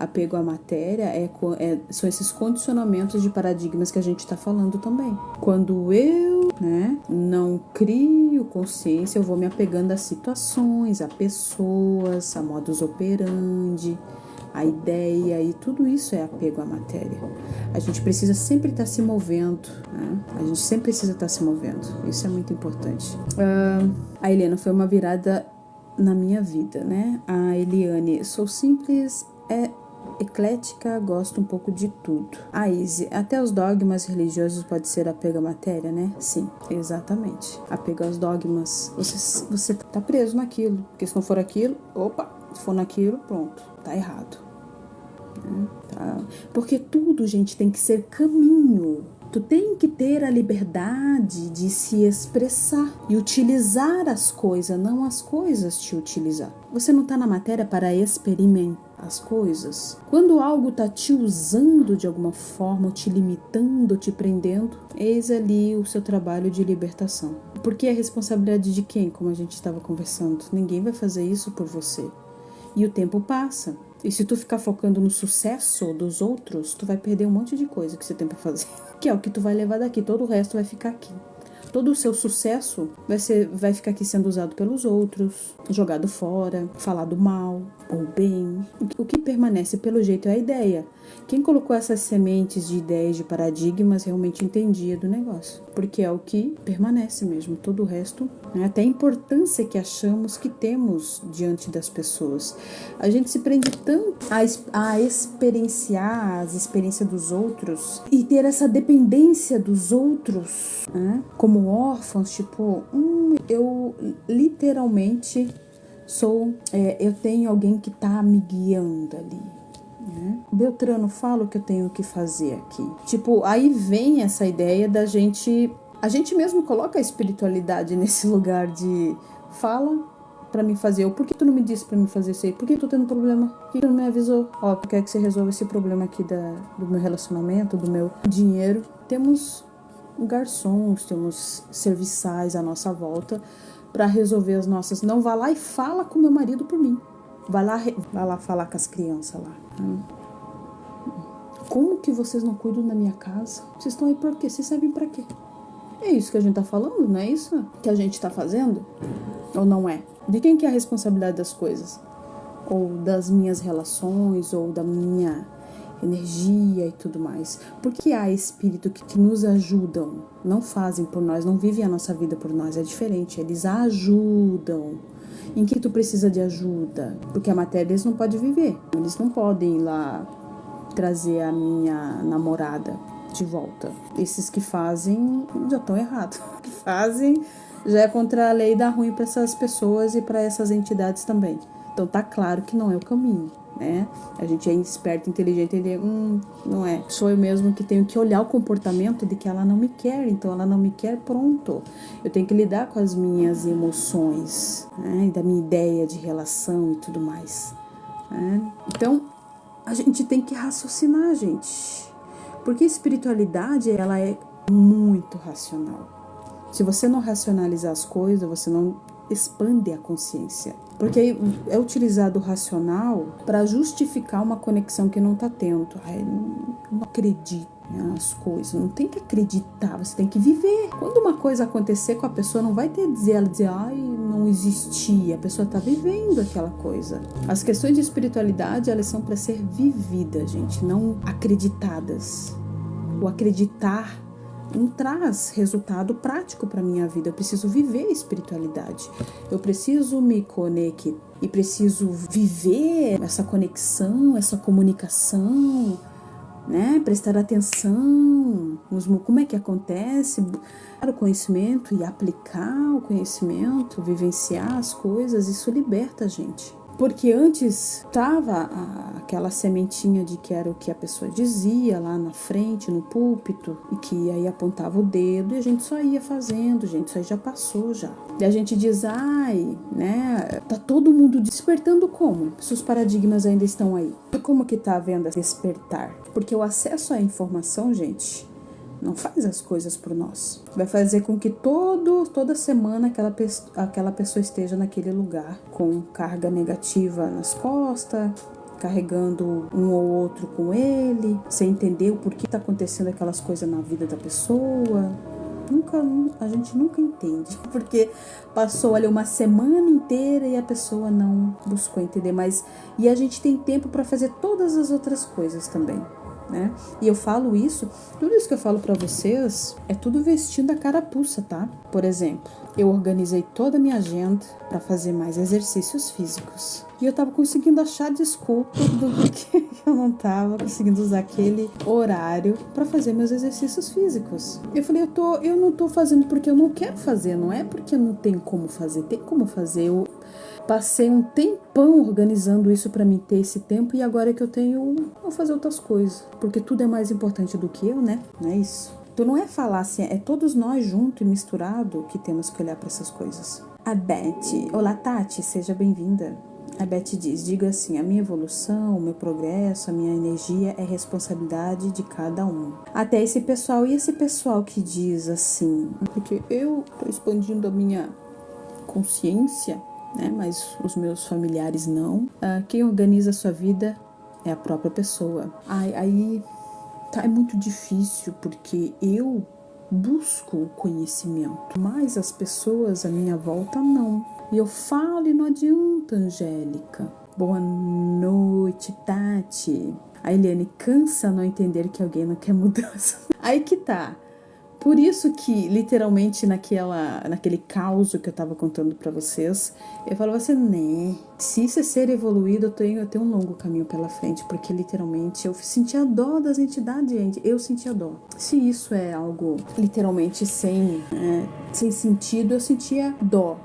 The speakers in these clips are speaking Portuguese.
Apego à matéria são esses condicionamentos de paradigmas que a gente está falando também. Quando eu, né, não crio consciência, eu vou me apegando a situações, a pessoas, a modus operandi, a ideia, e tudo isso é apego à matéria. A gente precisa sempre estar se movendo, né? A gente sempre precisa estar se movendo. Isso é muito importante. A Helena foi uma virada na minha vida, né? A Eliane, sou simples, eclética, gosto um pouco de tudo. A Izzy, até os dogmas religiosos pode ser apego à matéria, né? Sim, exatamente. Apego aos dogmas. Você tá preso naquilo, porque se não for aquilo, se for naquilo, pronto, tá errado. Tá? Porque tudo, gente, tem que ser caminho. Tu tem que ter a liberdade de se expressar e utilizar as coisas, não as coisas te utilizar. Você não tá na matéria para experimentar as coisas. Quando algo tá te usando de alguma forma, te limitando, te prendendo, eis ali o seu trabalho de libertação. Porque é responsabilidade de quem, como a gente estava conversando? Ninguém vai fazer isso por você. E o tempo passa. E se tu ficar focando no sucesso dos outros, tu vai perder um monte de coisa que você tem pra fazer. Que é o que tu vai levar daqui, todo o resto vai ficar aqui. Todo o seu sucesso vai ficar aqui sendo usado pelos outros, jogado fora, falado mal ou bem. O que permanece pelo jeito é a ideia. Quem colocou essas sementes de ideias, de paradigmas, realmente entendia do negócio. Porque é o que permanece mesmo. Todo o resto, né? Até a importância que achamos que temos diante das pessoas. A gente se prende tanto a experienciar as experiências dos outros e ter essa dependência dos outros, né? Como órfãos, tipo, eu literalmente eu tenho alguém que tá me guiando ali, né? Beltrano, fala o que eu tenho que fazer aqui. Tipo, aí vem essa ideia da gente, a gente mesmo coloca a espiritualidade nesse lugar de fala pra mim fazer, ou por que tu não me disse pra mim fazer isso aí? Por que tu tendo problema? Por que tu não me avisou? Ó, tu quer que você resolva esse problema aqui do meu relacionamento, do meu dinheiro? Temos garçons, temos serviçais à nossa volta para resolver as nossas. Não vá lá e fala com meu marido por mim. Vai lá falar com as crianças lá. Como que vocês não cuidam da minha casa? Vocês estão aí por quê? Vocês servem para quê? É isso que a gente tá falando, não é isso que a gente tá fazendo? Ou não é? De quem que é a responsabilidade das coisas? Ou das minhas relações, ou da minha energia e tudo mais. Porque há espírito que nos ajudam, não fazem por nós, não vivem a nossa vida por nós, é diferente, eles ajudam. Em que tu precisa de ajuda? Porque a matéria eles não podem viver, eles não podem ir lá trazer a minha namorada de volta. Esses que fazem já estão errados. O que fazem já é contra a lei, dá ruim para essas pessoas e para essas entidades também. Então tá claro que não é o caminho, né? A gente é esperto, inteligente, ele não é. Sou eu mesmo que tenho que olhar o comportamento de que ela não me quer, então ela não me quer, pronto. Eu tenho que lidar com as minhas emoções, né? E da minha ideia de relação e tudo mais, né? Então a gente tem que raciocinar, gente, porque a espiritualidade ela é muito racional. Se você não racionalizar as coisas, você não expande a consciência. Porque é utilizado o racional para justificar uma conexão que não está tendo. Ai, não acredito nas coisas, não tem que acreditar, você tem que viver. Quando uma coisa acontecer com a pessoa, não vai ter ela dizer, ai, não existia. A pessoa está vivendo aquela coisa. As questões de espiritualidade, elas são para ser vividas, gente, não acreditadas. O acreditar não traz resultado prático para minha vida. Eu preciso viver a espiritualidade. Eu preciso me conectar e preciso viver essa conexão, essa comunicação, né? Prestar atenção como é que acontece, o conhecimento e aplicar o conhecimento, vivenciar as coisas, isso liberta a gente. Porque antes estava aquela sementinha de que era o que a pessoa dizia lá na frente, no púlpito, e que aí apontava o dedo e a gente só ia fazendo, gente, isso aí já passou já. E a gente diz, ai, né, tá todo mundo despertando como? Se os paradigmas ainda estão aí. Como que tá havendo esse despertar? Porque o acesso à informação, gente, não faz as coisas por nós. Vai fazer com que toda semana aquela pessoa esteja naquele lugar com carga negativa nas costas, carregando um ou outro com ele, sem entender o porquê tá acontecendo aquelas coisas na vida da pessoa. A gente nunca entende, porque passou ali uma semana inteira e a pessoa não buscou entender mais. E a gente tem tempo para fazer todas as outras coisas também, né? E eu falo isso, tudo isso que eu falo para vocês é tudo vestindo a carapuça, tá? Por exemplo, eu organizei toda a minha agenda para fazer mais exercícios físicos. E eu tava conseguindo achar desculpa do porquê eu não tava conseguindo usar aquele horário para fazer meus exercícios físicos. Eu falei, eu não tô fazendo porque eu não quero fazer, não é porque eu não tenho como fazer, tem como fazer. Eu passei um tempão organizando isso para mim ter esse tempo e agora que eu tenho, vou fazer outras coisas, porque tudo é mais importante do que eu, né? Não é isso? Então não é falar assim, é todos nós juntos e misturado que temos que olhar para essas coisas. A Beth, olá Tati, seja bem-vinda. A Beth diz, diga assim, a minha evolução, o meu progresso, a minha energia é responsabilidade de cada um. Até esse pessoal, e esse pessoal que diz assim, porque eu tô expandindo a minha consciência, né, mas os meus familiares não. Quem organiza a sua vida é a própria pessoa. Aí é muito difícil porque eu busco o conhecimento, mas as pessoas à minha volta não. E eu falo e não adianta, Angélica. Boa noite, Tati. A Eliane cansa não entender que alguém não quer mudança. Aí que tá. Por isso que, literalmente, naquele caos que eu tava contando pra vocês, eu falava assim, né, se isso é ser evoluído, eu tenho um longo caminho pela frente, porque, literalmente, eu sentia dó das entidades, gente, eu sentia dó. Se isso é algo, literalmente, sem sentido, eu sentia dó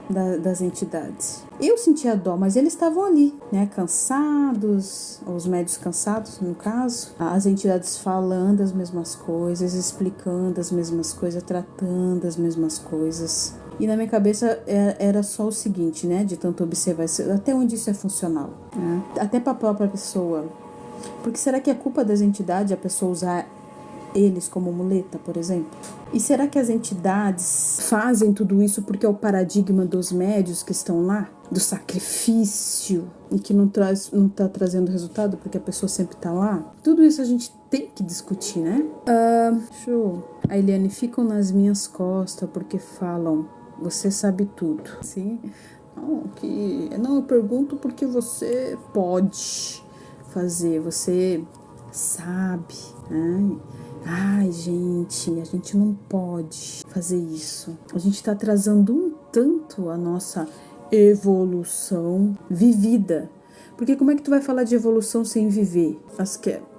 das entidades. Eu sentia dó, mas eles estavam ali, né, cansados, os médios cansados, no caso, as entidades falando as mesmas coisas, explicando as mesmas coisas, tratando as mesmas coisas. E na minha cabeça era só o seguinte, né, de tanto observar até onde isso é funcional, né? Até para a própria pessoa. Porque será que é culpa das entidades a pessoa usar eles como muleta, por exemplo? E será que as entidades fazem tudo isso porque é o paradigma dos médios que estão lá? Do sacrifício e que não tá trazendo resultado porque a pessoa sempre tá lá? Tudo isso a gente tem que discutir, né? Show. A Eliane, ficam nas minhas costas porque falam, você sabe tudo. Sim? Não, eu pergunto porque você pode fazer, você sabe, né? Ai, gente, a gente não pode fazer isso. A gente tá atrasando um tanto a nossa evolução vivida. Porque como é que tu vai falar de evolução sem viver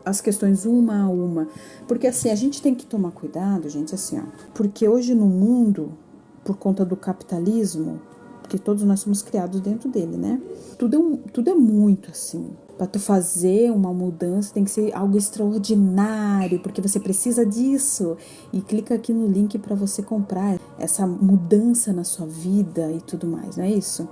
as questões uma a uma? Porque assim, a gente tem que tomar cuidado, gente, assim, ó. Porque hoje no mundo, por conta do capitalismo, porque todos nós somos criados dentro dele, né? Tudo é muito assim. Para tu fazer uma mudança tem que ser algo extraordinário, porque você precisa disso. E clica aqui no link para você comprar essa mudança na sua vida e tudo mais, não é isso?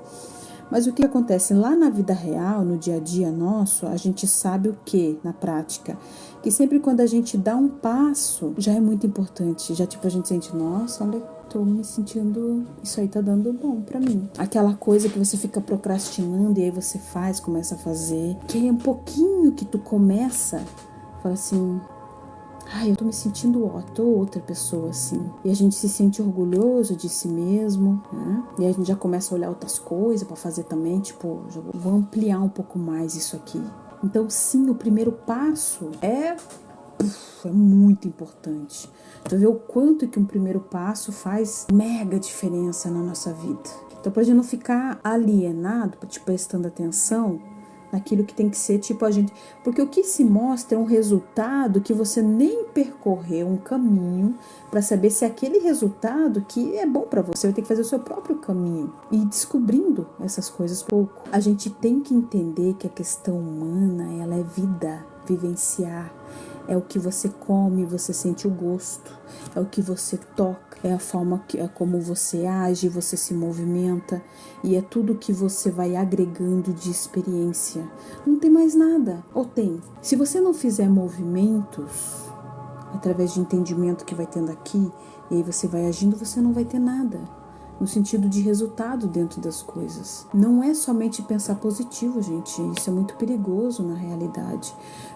Mas o que acontece lá na vida real, no dia a dia nosso, a gente sabe o que na prática? Que sempre quando a gente dá um passo, já é muito importante. Já tipo a gente sente, nossa, olha, tô me sentindo, isso aí tá dando bom pra mim. Aquela coisa que você fica procrastinando e aí você começa a fazer. Que é um pouquinho que tu começa, fala assim, ai, eu tô me sentindo tô outra pessoa assim. E a gente se sente orgulhoso de si mesmo, né? E aí a gente já começa a olhar outras coisas pra fazer também, tipo, já vou ampliar um pouco mais isso aqui. Então, sim, o primeiro passo é muito importante. Tu vê o quanto que um primeiro passo faz mega diferença na nossa vida. Então, pra gente não ficar alienado, tipo, prestando atenção naquilo que tem que ser, tipo, a gente... Porque o que se mostra é um resultado que você nem percorreu um caminho para saber se aquele resultado que é bom para você, vai ter que fazer o seu próprio caminho. E descobrindo essas coisas pouco. A gente tem que entender que a questão humana, ela é vida, vivenciar. É o que você come, você sente o gosto. É o que você toca, é a forma como você age, você se movimenta. E é tudo que você vai agregando de experiência. Não tem mais nada. Ou tem? Se você não fizer movimentos, através de entendimento que vai tendo aqui, e aí você vai agindo, você não vai ter nada. no sentido de resultado dentro das coisas. Não é somente pensar positivo, gente, isso é muito perigoso na realidade,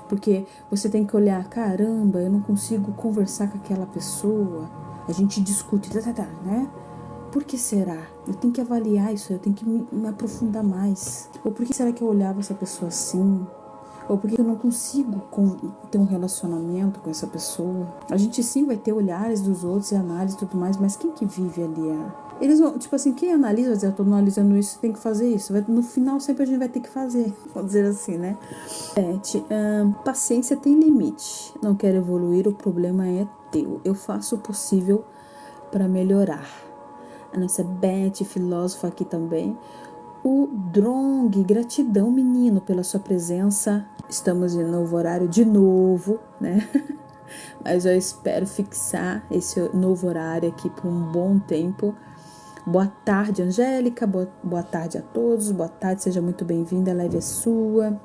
porque você tem que olhar, caramba, eu não consigo conversar com aquela pessoa, a gente discute, né? Por que será? Eu tenho que avaliar isso, eu tenho que me aprofundar mais. Ou por que será que eu olhava essa pessoa assim? Ou por que eu não consigo ter um relacionamento com essa pessoa? A gente sim vai ter olhares dos outros e análise e tudo mais, mas quem que vive ali? Eles vão, tipo assim, quem analisa vai dizer, eu tô analisando isso, tem que fazer isso. No final sempre a gente vai ter que fazer, vamos dizer assim, né? Paciência tem limite. Não quero evoluir, o problema é teu. Eu faço o possível para melhorar. A nossa Beth, filósofa aqui também. O Drong, gratidão, menino, pela sua presença. Estamos em novo horário de novo, né? Mas eu espero fixar esse novo horário aqui por um bom tempo. Boa tarde, Angélica. Boa tarde a todos. Boa tarde, seja muito bem-vinda. A live é sua.